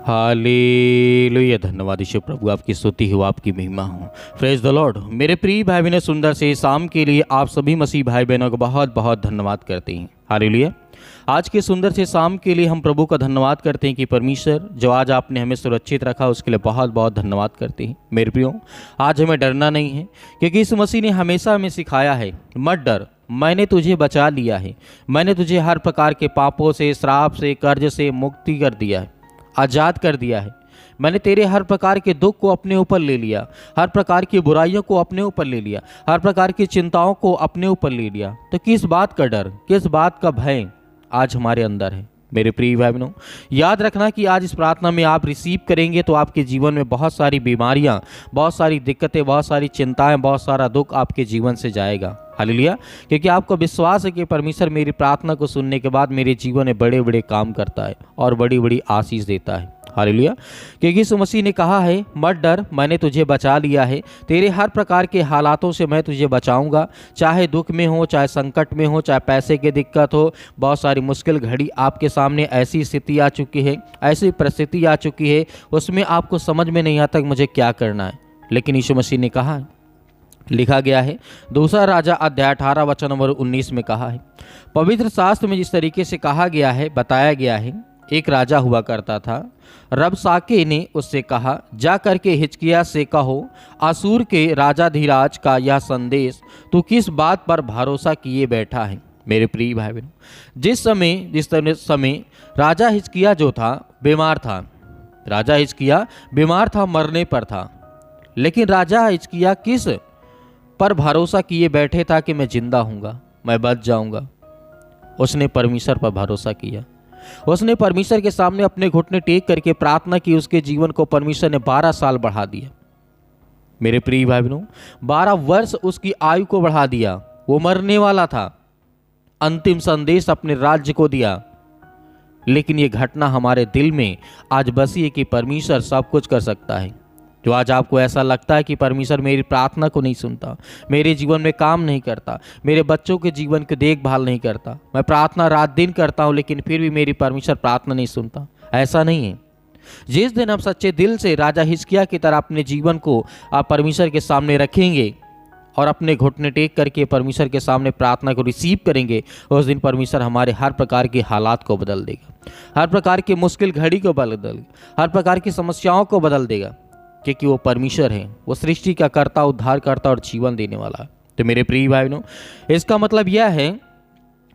Hallelujah. धन्यवाद यीशु प्रभु, आपकी स्तुति हो, आपकी महिमा हो। Praise the Lord. मेरे प्रिय भाई बहनों, सुंदर से शाम के लिए आप सभी मसीह भाई बहनों को बहुत बहुत धन्यवाद करते हैं। हालेलुया। आज के सुंदर से शाम के लिए हम प्रभु का धन्यवाद करते हैं कि परमेश्वर जो आज आपने हमें सुरक्षित रखा, उसके लिए बहुत बहुत धन्यवाद करते हैं। मेरे प्रियो, आज हमें डरना नहीं है, क्योंकि इस मसीह ने हमेशा हमें सिखाया है, मत डर, मैंने तुझे बचा लिया है। मैंने तुझे हर प्रकार के पापों से, श्राप से, कर्ज से मुक्ति कर दिया है, आज़ाद कर दिया है। मैंने तेरे हर प्रकार के दुख को अपने ऊपर ले लिया, हर प्रकार की बुराइयों को अपने ऊपर ले लिया, हर प्रकार की चिंताओं को अपने ऊपर ले लिया। तो किस बात का डर, किस बात का भय आज हमारे अंदर है। मेरे प्रिय भाई बहनों, याद रखना कि आज इस प्रार्थना में आप रिसीव करेंगे तो आपके जीवन में बहुत सारी बीमारियां, बहुत सारी दिक्कतें, बहुत सारी चिंताएं, बहुत सारा दुख आपके जीवन से जाएगा। हालेलुया। क्योंकि आपको विश्वास है कि परमेश्वर मेरी प्रार्थना को सुनने के बाद मेरे जीवन में बड़े बड़े काम करता है और बड़ी बड़ी आशीष देता है। हालेलुया। क्योंकि यीशु मसीह ने कहा है, मत डर, मैंने तुझे बचा लिया है। तेरे हर प्रकार के हालातों से मैं तुझे बचाऊंगा, चाहे दुख में हो, चाहे संकट में हो, चाहे पैसे की दिक्कत हो, बहुत सारी मुश्किल घड़ी आपके सामने, ऐसी स्थिति आ चुकी है, ऐसी परिस्थिति आ चुकी है, उसमें आपको समझ में नहीं आता कि मुझे क्या करना है। लेकिन यीशु मसीह ने कहा, लिखा गया है, दूसरा राजा अध्याय 18 वचन नंबर 19 में कहा है, पवित्र शास्त्र में जिस तरीके से कहा गया है, बताया गया है, एक राजा हुआ करता था। रबशाके ने उससे कहा, जा करके हिजकिय्याह से कहो, असूर के राजाधिराज का यह संदेश तू किस बात पर भरोसा किए बैठा है। मेरे प्रिय भाई बहनों, जिस समय राजा हिजकिय्याह जो था बीमार था, राजा हिजकिय्याह बीमार था, मरने पर था, लेकिन राजा हिजकिय्याह किस पर भरोसा किए बैठे था कि मैं जिंदा हूँगा, मैं बच जाऊँगा। उसने परमेश्वर पर भरोसा किया। उसने परमेश्वर के सामने अपने घुटने टेक करके प्रार्थना की। उसके जीवन को परमेश्वर ने 12 साल बढ़ा दिया। मेरे प्रिय भाई बहनों, 12 वर्ष उसकी आयु को बढ़ा दिया। वो मरने वाला था, अंतिम संदेश अपने राज्य को दिया। लेकिन ये घटना हमारे दिल में आज बसी है कि परमेश्वर सब कुछ कर सकता है। जो आज आपको ऐसा लगता है कि परमेश्वर मेरी प्रार्थना को नहीं सुनता, मेरे जीवन में काम नहीं करता, मेरे बच्चों के जीवन की देखभाल नहीं करता, मैं प्रार्थना रात दिन करता हूं लेकिन फिर भी मेरी परमेश्वर प्रार्थना नहीं सुनता, ऐसा नहीं है। जिस दिन हम सच्चे दिल से राजा हिजकिय्याह की तरह अपने जीवन को आप परमेश्वर के सामने रखेंगे और अपने घुटने टेक करके परमेश्वर के सामने प्रार्थना को रिसीव करेंगे, उस दिन परमेश्वर हमारे हर प्रकार के हालात को बदल देगा, हर प्रकार की मुश्किल घड़ी को बदल देगा, हर प्रकार की समस्याओं को बदल देगा, क्योंकि वो परमेश्वर है, वो सृष्टि का कर्ता, उद्धार करता और जीवन देने वाला है। तो मेरे प्रिय भाई बहनों, इसका मतलब यह है,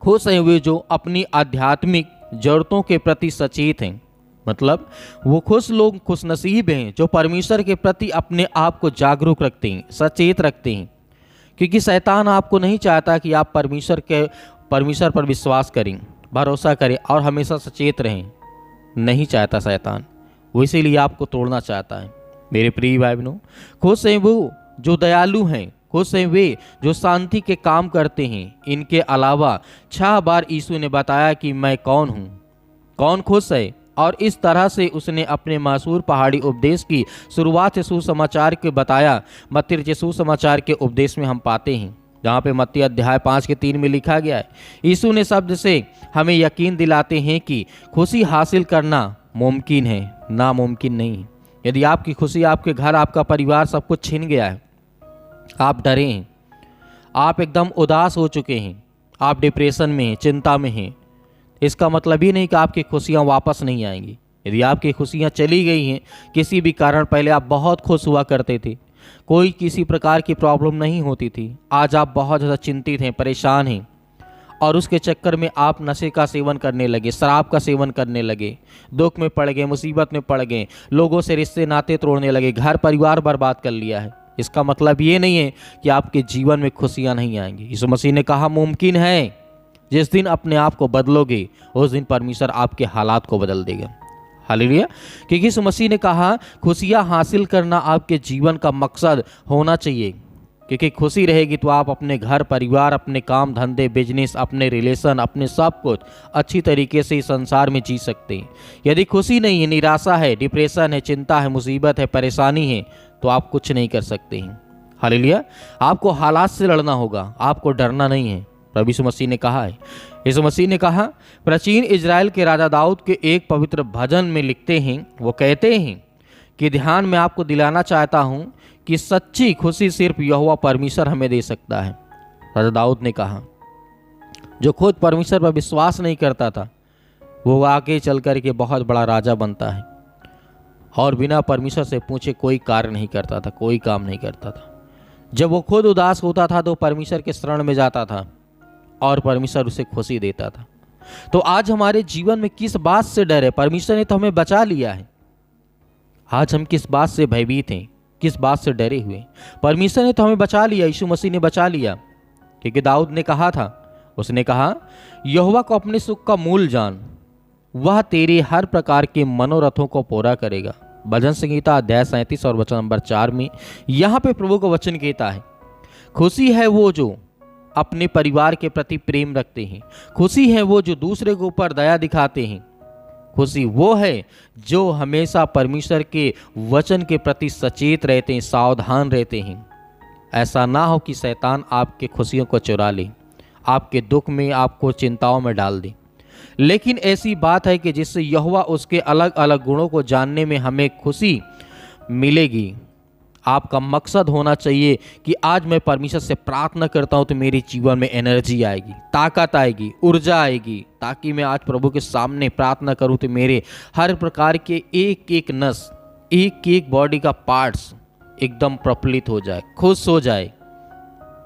खुश हैं वे जो अपनी आध्यात्मिक जरूरतों के प्रति सचेत हैं। मतलब वो खुश लोग खुशनसीब हैं जो परमेश्वर के प्रति अपने आप को जागरूक रखते हैं, सचेत रखते हैं। क्योंकि शैतान आपको नहीं चाहता कि आप परमेश्वर पर विश्वास करें, भरोसा करें और हमेशा सचेत रहें। नहीं चाहता शैतान, वो इसीलिए आपको तोड़ना चाहता है। मेरे प्रिय भाई बहनों, खुश हैं वो जो दयालु हैं, खुश हैं वे जो शांति के काम करते हैं। इनके अलावा 6 बार यीशु ने बताया कि मैं कौन हूँ। कौन खुश है? और इस तरह से उसने अपने मशहूर पहाड़ी उपदेश की शुरुआत सुसमाचार के बताया। मत्ती के सुसमाचार के उपदेश में हम पाते हैं, जहाँ पे मत्ती अध्याय 5 के 3 में लिखा गया है, यीशु ने शब्द से हमें यकीन दिलाते हैं कि खुशी हासिल करना मुमकिन है, नामुमकिन नहीं। यदि आपकी खुशी, आपके घर, आपका परिवार सब कुछ छिन गया है, आप डरे हैं, आप एकदम उदास हो चुके हैं, आप डिप्रेशन में हैं, चिंता में हैं, इसका मतलब ये नहीं कि आपकी खुशियाँ वापस नहीं आएंगी। यदि आपकी खुशियाँ चली गई हैं किसी भी कारण, पहले आप बहुत खुश हुआ करते थे, कोई किसी प्रकार की प्रॉब्लम नहीं होती थी, आज आप बहुत ज़्यादा चिंतित हैं, परेशान हैं, और उसके चक्कर में आप नशे का सेवन करने लगे, शराब का सेवन करने लगे, दुख में पड़ गए, मुसीबत में पड़ गए, लोगों से रिश्ते नाते तोड़ने लगे, घर परिवार बर्बाद कर लिया है। इसका मतलब ये नहीं है कि आपके जीवन में खुशियां नहीं आएंगी। यीशु मसीह ने कहा मुमकिन है। जिस दिन अपने आप को बदलोगे, उस दिन परमेश्वर आपके हालात को बदल देगा। हालेलुया। क्योंकि यीशु मसीह ने कहा खुशियां हासिल करना आपके जीवन का मकसद होना चाहिए। क्योंकि खुशी रहेगी तो आप अपने घर परिवार, अपने काम धंधे, बिजनेस, अपने रिलेशन, अपने सब कुछ अच्छी तरीके से इस संसार में जी सकते हैं। यदि खुशी नहीं है, निराशा है, डिप्रेशन है, चिंता है, मुसीबत है, परेशानी है, तो आप कुछ नहीं कर सकते हैं। हालेलुया। आपको हालात से लड़ना होगा, आपको डरना नहीं है। प्रभु यीशु मसीह ने कहा है, यीशु मसीह ने कहा, प्राचीन इजराइल के राजा दाऊद के एक पवित्र भजन में लिखते हैं, वो कहते हैं कि ध्यान में आपको दिलाना चाहता हूँ कि सच्ची खुशी सिर्फ यहोवा परमेश्वर हमें दे सकता है। राजा दाऊद ने कहा, जो खुद परमेश्वर पर विश्वास नहीं करता था, वो आगे चल कर के बहुत बड़ा राजा बनता है और बिना परमेश्वर से पूछे कोई कार्य नहीं करता था, कोई काम नहीं करता था। जब वो खुद उदास होता था तो परमेश्वर के शरण में जाता था और परमेश्वर उसे खुशी देता था। तो आज हमारे जीवन में किस बात से डर है? परमेश्वर ने तो हमें बचा लिया है। आज हम किस बात से भयभीत हैं, किस बात से डरे हुए? परमेश्वर ने तो हमें बचा लिया, यीशु मसीह ने बचा लिया। क्योंकि दाऊद ने कहा था, उसने कहा, यहोवा को अपने सुख का मूल जान, वह तेरे हर प्रकार के मनोरथों को पूरा करेगा। भजन संहिता अध्याय 37 और वचन नंबर 4 में यहाँ पे प्रभु का वचन कहता है, खुशी है वो जो अपने परिवार के प्रति प्रेम रखते हैं, खुशी है वो जो दूसरे के ऊपर दया दिखाते हैं, खुशी वो है जो हमेशा परमेश्वर के वचन के प्रति सचेत रहते हैं, सावधान रहते हैं। ऐसा ना हो कि शैतान आपके खुशियों को चुरा ले, आपके दुख में, आपको चिंताओं में डाल दे। लेकिन ऐसी बात है कि जिससे यहोवा उसके अलग अलग गुणों को जानने में हमें खुशी मिलेगी। आपका मकसद होना चाहिए कि आज मैं परमेश्वर से प्रार्थना करता हूँ तो मेरे जीवन में एनर्जी आएगी, ताकत आएगी, ऊर्जा आएगी, ताकि मैं आज प्रभु के सामने प्रार्थना करूँ तो मेरे हर प्रकार के एक एक नस, एक एक बॉडी का पार्ट्स एकदम प्रफुल्लित हो जाए, खुश हो जाए।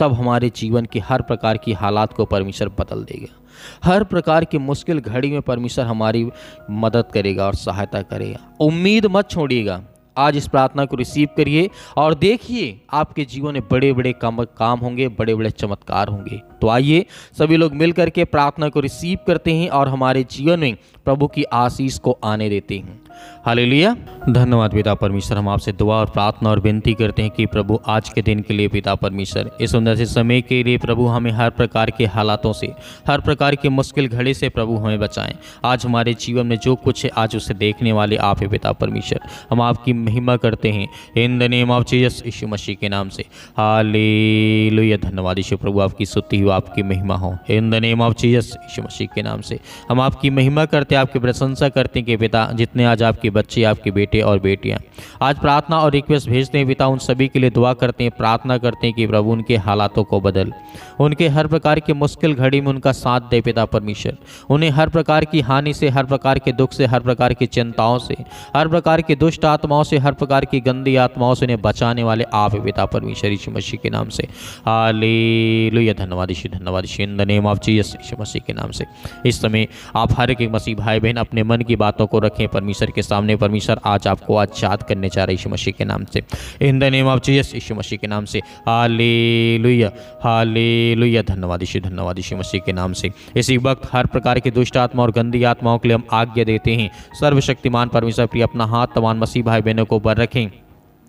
तब हमारे जीवन की हर प्रकार की हालात को परमेश्वर बदल देगा। हर प्रकार की मुश्किल घड़ी में परमेश्वर हमारी मदद करेगा और सहायता करेगा। उम्मीद मत छोड़िएगा। आज इस प्रार्थना को रिसीव करिए और देखिए आपके जीवन में बड़े बड़े काम होंगे, बड़े बड़े चमत्कार होंगे। तो आइए सभी लोग मिल करके प्रार्थना को रिसीव करते हैं और हमारे जीवन में प्रभु की आशीष को आने देते हैं। हालेलुया। धन्यवाद पिता परमेश्वर, हम आपसे दुआ और प्रार्थना और विनती करते हैं कि प्रभु आज के दिन के लिए पिता परमेश्वर, इस सुंदर से समय के लिए प्रभु हमें हर प्रकार के हालातों से, हर प्रकार की मुश्किल घड़ी से प्रभु हमें बचाएं। आज हमारे जीवन में जो कुछ है आज उसे देखने वाले आप है पिता परमेश्वर। हम आपकी महिमा करते हैं in the name of Jesus, Yeshu Masih के नाम से। हालेलुया। धन्यवाद यीशु प्रभु, आपकी स्तुति हो, आपकी महिमा हो in the name of Jesus, Yeshu Masih के नाम से। हम आपकी महिमा करते, आपकी प्रशंसा करते हैं कि पिता जितने आज आपके बच्चे, आपके बेटे और बेटियां आज प्रार्थना और रिक्वेस्ट भेजते हैं पिता, उन सभी के लिए दुआ करते हैं, प्रार्थना करते हैं कि प्रभु उनके हालातों को बदल, उनके हर प्रकार के मुश्किल घड़ी में उनका साथ दे पिता परमेश्वर। उन्हें हर प्रकार की हानि से, हर प्रकार के दुख से, हर प्रकार की चिंताओं से, हर प्रकार की दुष्ट आत्माओं से, हर प्रकार की गंदी आत्माओं से उन्हें बचाने वाले आप पिता परमेश्वर, यीशु मसीह के नाम से। हालेलुया। धन्यवाद यीशु, धन्यवाद Yeshu, in the name of Jesus, Yeshu Masih के नाम से। इस समय आप हर एक मसीह भाई बहन अपने मन की बातों को रखें परमेश्वर के सामने। परमेश्वर आज आपको आजाद करने जा रहे यीशु मसीह के नाम से, in the name of Jesus, Yeshu Masih के नाम से। Hallelujah, hallelujah. धन्यवाद यीशु, धन्यवाद यीशु मसीह के नाम से। इसी वक्त हर प्रकार की दुष्ट आत्मा और गंदी आत्माओं के लिए हम आज्ञा देते हैं। सर्वशक्तिमान परमेश्वर प्रिय अपना हाथ तमाम मसीह भाई बहनों को ऊपर रखें।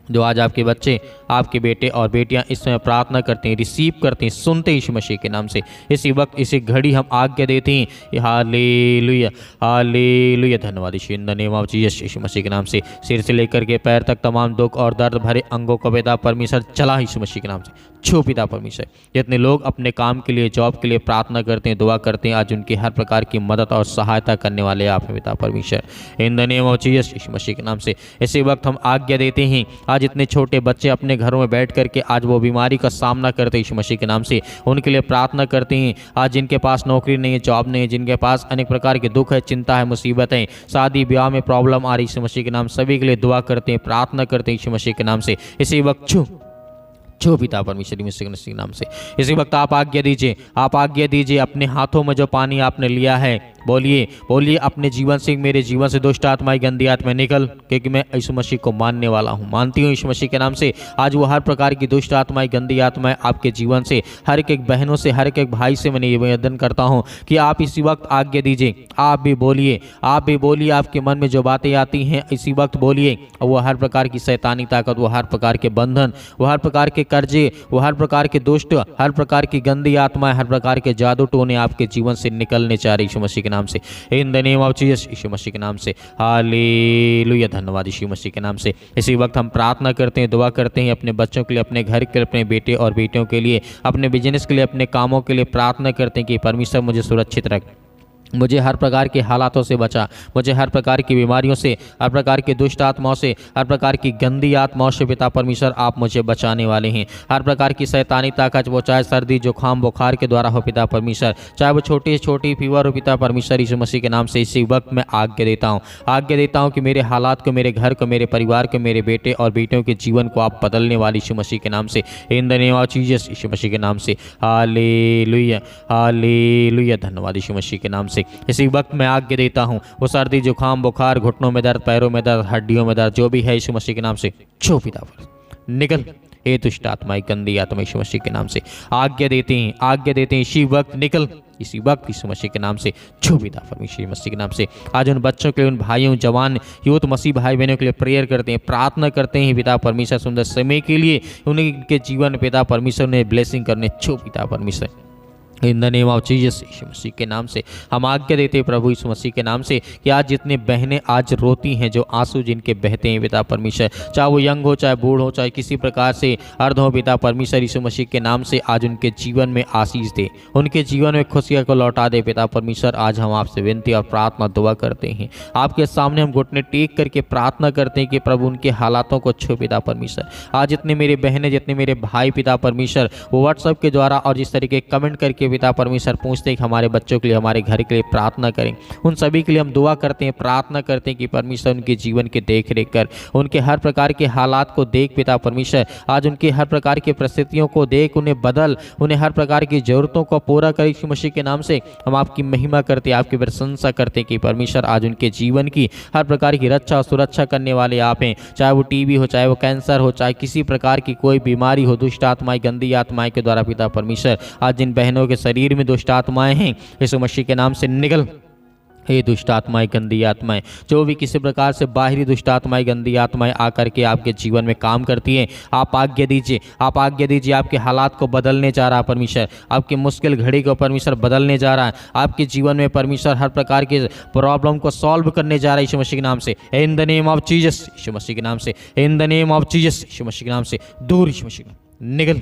जो आज आपके बच्चे, आपके बेटे और बेटियां इस समय प्रार्थना करते हैं, रिसीव करते हैं, सुनते हैं यीशु मसीह के नाम से। इसी वक्त, इसी घड़ी हम आज्ञा देते हैं। हालेलुया, हालेलुया। धन्यवाद Yeshu, in the name of Jesus, Yeshu Masih के नाम से। सिर से लेकर के पैर तक तमाम दुख और दर्द भरे अंगों को पिता परमेश्वर चला यीशु मसीह के नाम से। छू पिता परमेश्वर। जितने लोग अपने काम के लिए, जॉब के लिए प्रार्थना करते हैं, दुआ करते हैं, आज उनकी हर प्रकार की मदद और सहायता करने वाले आप हैं पिता परमेश्वर, in the name of Jesus, Yeshu Masih के नाम से। इसी वक्त हम आज्ञा देते हैं, आज इतने छोटे बच्चे अपने घरों में बैठ करके आज वो बीमारी का सामना करते हैं यीशु मसीह के नाम से, उनके लिए प्रार्थना करते हैं। आज जिनके पास नौकरी नहीं है, जॉब नहीं है, जिनके पास अनेक प्रकार के दुख है, चिंता है, मुसीबत है, शादी ब्याह में प्रॉब्लम आ रही यीशु मसीह के नाम, सभी के लिए दुआ करते हैं, प्रार्थना करते हैं यीशु मसीह के नाम से। इसी वक्त छू पिता परमेश्वर मसीह के नाम से। इसी वक्त आप आज्ञा दीजिए, आप आज्ञा दीजिए। अपने हाथों में जो पानी आपने लिया है, बोलिए, बोलिए अपने जीवन से, मेरे जीवन से दुष्ट आत्माएं, गंदी आत्माएं निकल, क्योंकि मैं यीशु मसीह को मानने वाला हूँ, मानती हूँ यीशु मसीह के नाम से। आज वो हर प्रकार की दुष्ट आत्माएं, गंदी आत्माएं आपके जीवन से, हर एक बहनों से, हर एक भाई से मैंने ये निवेदन करता हूँ कि आप इसी वक्त आज्ञा दीजिए। आप भी बोलिए, आप भी बोलिए। आपके मन में जो बातें आती हैं इसी वक्त बोलिए। वो हर प्रकार की शैतानी ताकत, वो हर प्रकार के बंधन, वो हर प्रकार के कर्जे, वो हर प्रकार के दुष्ट, हर प्रकार की गंदी आत्माएं, हर प्रकार के जादू टोने आपके जीवन से निकलने चाह रही यीशु मसीह के नाम से, in the name of Jesus Yeshu Masih के नाम से। हालेलुया, धन्यवाद यीशु मसीह के नाम से। इसी वक्त हम प्रार्थना करते हैं, दुआ करते हैं अपने बच्चों के लिए, अपने घर के लिए, अपने बेटे और बेटियों के लिए, अपने बिजनेस के लिए, अपने कामों के लिए प्रार्थना करते हैं कि परमेश्वर मुझे सुरक्षित रख, मुझे हर प्रकार के हालातों से बचा, मुझे हर प्रकार की बीमारियों से, हर प्रकार की दुष्ट आत्माओं से, हर प्रकार की गंदी आत्माओं से पिता परमेश्वर आप मुझे बचाने वाले हैं। हर प्रकार की शैतानी ताकत, वो चाहे सर्दी जुकाम बुखार के द्वारा हो पिता परमेश्वर, चाहे वो छोटी से छोटी फीवर हो पिता परमेश्वर, यीशु मसीह के नाम से इसी वक्त मैं आज्ञा देता हूँ कि मेरे हालात को, मेरे घर को, मेरे परिवार को, मेरे बेटे और बेटियों के जीवन को आप बदलने वाले यीशु मसीह के नाम से, in the name of Jesus Yeshu Masih के नाम से। हालेलुया, हालेलुया, धन्यवाद यीशु मसीह के नाम से। इसी वक्त मैं आज्ञा देता हूँ वो सर्दी जुकाम बुखार, घुटनों में दर्द, पैरों में दर्द, हड्डियों में दर्द, जो भी है यीशु मसीह के नाम से छो पिता पर निकल। हे दुष्ट आत्मा, गंदी आत्मा यीशु मसीह के नाम से आज्ञा देते हैं इसी वक्त निकल, इसी वक्त यीशु मसीह के नाम से छो पिता परमेश्वर मसीह के नाम से। आज उन बच्चों के लिए, उन भाइयों, जवान यूथ मसीह भाई बहनों के लिए प्रेयर करते हैं, प्रार्थना करते हैं पिता परमेश्वर सुंदर समय के लिए, उनके जीवन पिता परमेश्वर ने ब्लेसिंग करने छो पिता परमेश्वर, in the name of Jesus Yeshu Masih के नाम से हम आज्ञा देते हैं प्रभु यीशु मसीह के नाम से कि आज जितने बहनें आज रोती हैं, जो आंसू जिनके बहते हैं पिता परमेश्वर, चाहे वो यंग हो, चाहे बूढ़ हो, चाहे किसी प्रकार से अर्ध हो, पिता परमेश्वर यीशु मसीह के नाम से आज उनके जीवन में आशीष दे, उनके जीवन में खुशियाँ को लौटा दे पिता परमेश्वर। आज हम आपसे विनती और प्रार्थना दुआ करते हैं, आपके सामने हम घुटने टेक करके प्रार्थना करते हैं कि प्रभु उनके हालातों को छू पिता परमेश्वर। आज जितने मेरे बहनें, जितने मेरे भाई पिता परमेश्वर वो व्हाट्सएप के द्वारा और जिस तरीके कमेंट करके पिता परमेश्वर पूछते हैं कि हमारे बच्चों के लिए, हमारे घर के लिए प्रार्थना करें, उन सभी के लिए हम दुआ करते हैं, प्रार्थना करते हैं कि परमेश्वर उनके जीवन की देख रेख कर, उनके हर प्रकार के हालात को देख पिता परमेश्वर, आज उनके हर प्रकार की परिस्थितियों को देख, उन्हें बदल, उन्हें हर प्रकार की जरूरतों को पूरा कर। यीशु मसीह के नाम से हम आपकी महिमा करते हैं, आपकी प्रशंसा करते हैं कि परमेश्वर आज उनके जीवन की हर प्रकार की रक्षा और सुरक्षा करने वाले आप हैं। चाहे वो टीबी हो, चाहे वो कैंसर हो, चाहे किसी प्रकार की कोई बीमारी हो, दुष्ट आत्माएं, गंदी आत्माएं के द्वारा पिता परमेश्वर, आज जिन बहनों के शरीर में दुष्ट आत्माएं हैं, यीशु मसीह के नाम से निकल। हे दुष्ट आत्माएं, गंदी आत्माएं, जो भी किसी प्रकार से बाहरी दुष्ट आत्माएं, गंदी आत्माएं आकर के आपके जीवन में काम करती हैं, आप आज्ञा दीजिए, आप आज्ञा दीजिए। आपके हालात को बदलने जा रहा है परमेश्वर, आपकी मुश्किल घड़ी को परमेश्वर बदलने जा रहा है, आपके जीवन में परमेश्वर हर प्रकार के प्रॉब्लम को सॉल्व करने जा रहा है यीशु मसीह के नाम से, in the name of Jesus Yeshu Masih के नाम से, in the name of Jesus Yeshu Masih के नाम से दूर यीशु मसीह निकल।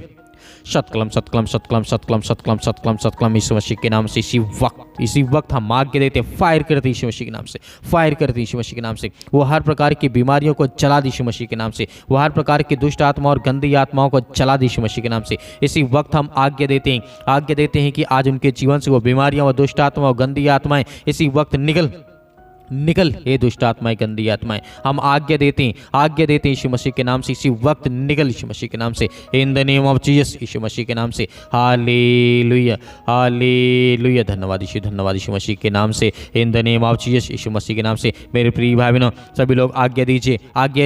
सतकलम सतकलम सतकलम सतकलम सतकलम सतकलम सतकलम यीशु मसीह के नाम से इसी वक्त हम आज्ञा देते हैं, फायर करते यीशु मसीह के नाम से, फायर करते यीशु मसीह के नाम से। वो हर प्रकार की बीमारियों को जला दी यीशु मसीह के नाम से, वो हर प्रकार की दुष्ट आत्मा और गंदी आत्माओं को जला दी यीशु मसीह के नाम से। इसी वक्त हम आज्ञा देते हैं कि आज उनके जीवन से वो बीमारियां, वो दुष्ट आत्मा और गंदी आत्माएं इसी वक्त निकल। हे दुष्ट आत्माएं, गंदी आत्माएं, हम आज्ञा देते हैं यीशु मसीह के नाम से इसी वक्त निकल यीशु मसीह के नाम से, in the name of Jesus Yeshu Masih के नाम से। हालेलुया, हालेलुया, धन्यवाद यीशु मसीह के नाम से, in the name of Jesus Yeshu Masih के नाम से। मेरे प्रिय भाई बहनों, सभी लोग आज्ञा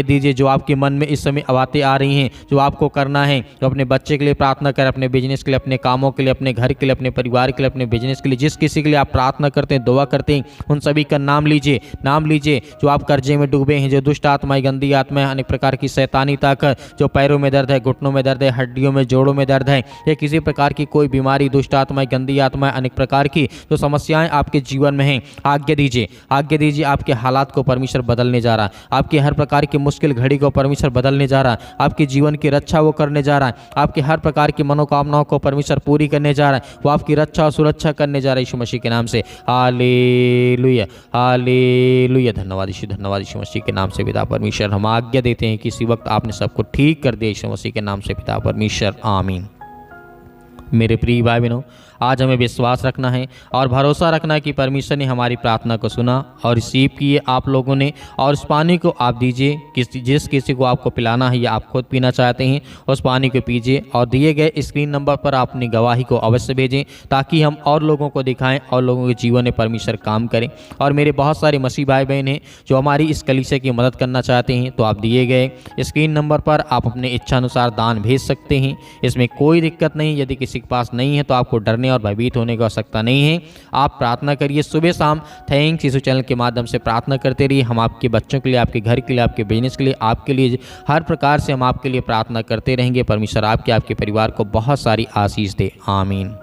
दीजिए जो आपके मन में इस समय बातें आ रही हैं, जो आपको करना है, जो अपने बच्चे के लिए प्रार्थना करें, अपने बिजनेस के लिए, अपने कामों के लिए, अपने घर के लिए, अपने परिवार के लिए, अपने बिजनेस के लिए, जिस किसी के लिए आप प्रार्थना करते हैं, दुआ करते हैं, उन सभी का नाम लीजिए। जो आप कर्जे में डूबे हैं, जो दुष्ट आत्माएं, गंदी आत्माएं, अनेक प्रकार की शैतानी ताकत, जो पैरों में दर्द है, घुटनों में दर्द है, हड्डियों में, जोड़ों में दर्द है, या किसी प्रकार की कोई बीमारी, दुष्ट आत्माएं, गंदी आत्माएं, अनेक प्रकार की जो समस्याएं आपके जीवन में हैं, आज्ञा दीजिए। आपके हालात को परमेश्वर बदलने जा रहा है, आपकी हर प्रकार की मुश्किल घड़ी को परमेश्वर बदलने जा रहा है, आपके जीवन की रक्षा वो करने जा रहा है, आपके हर प्रकार की मनोकामनाओं को परमेश्वर पूरी करने जा रहा है, वो आपकी रक्षा और सुरक्षा करने जा रहा है यीशु मसीह के नाम से। हालेलुया, हालेलुया, धन्यवाद यीशु मसीह के नाम से पिता परमेश्वर। हम आज्ञा देते हैं कि इसी वक्त आपने सबको ठीक कर दिया यीशु मसीह के नाम से पिता परमेश्वर, आमीन। मेरे प्रिय भाई बहनों, आज हमें विश्वास रखना है और भरोसा रखना है कि परमेश्वर ने हमारी प्रार्थना को सुना और रिसीव किए आप लोगों ने, और उस पानी को आप दीजिए। जिस किसी को आपको पिलाना है या आप खुद पीना चाहते हैं, उस पानी को पीजिए और दिए गए स्क्रीन नंबर पर आप अपनी गवाही को अवश्य भेजें, ताकि हम और लोगों को दिखाएं और लोगों के जीवन में परमेश्वर काम करें। और मेरे बहुत सारे मसीह भाई बहन हैं जो हमारी इस कलीसिया की मदद करना चाहते हैं, तो आप दिए गए स्क्रीन नंबर पर आप अपने इच्छानुसार दान भेज सकते हैं। इसमें कोई दिक्कत नहीं। यदि किसी के पास नहीं है तो आपको डरने और भयभीत होने की आवश्यकता नहीं है। आप प्रार्थना करिए सुबह शाम। थैंक्स यीशु चैनल के माध्यम से प्रार्थना करते रहिए। हम आपके बच्चों के लिए, आपके घर के लिए, आपके बिजनेस के लिए, आपके लिए हर प्रकार से हम आपके लिए प्रार्थना करते रहेंगे। परमेश्वर आपके परिवार को बहुत सारी आशीष दे। आमीन।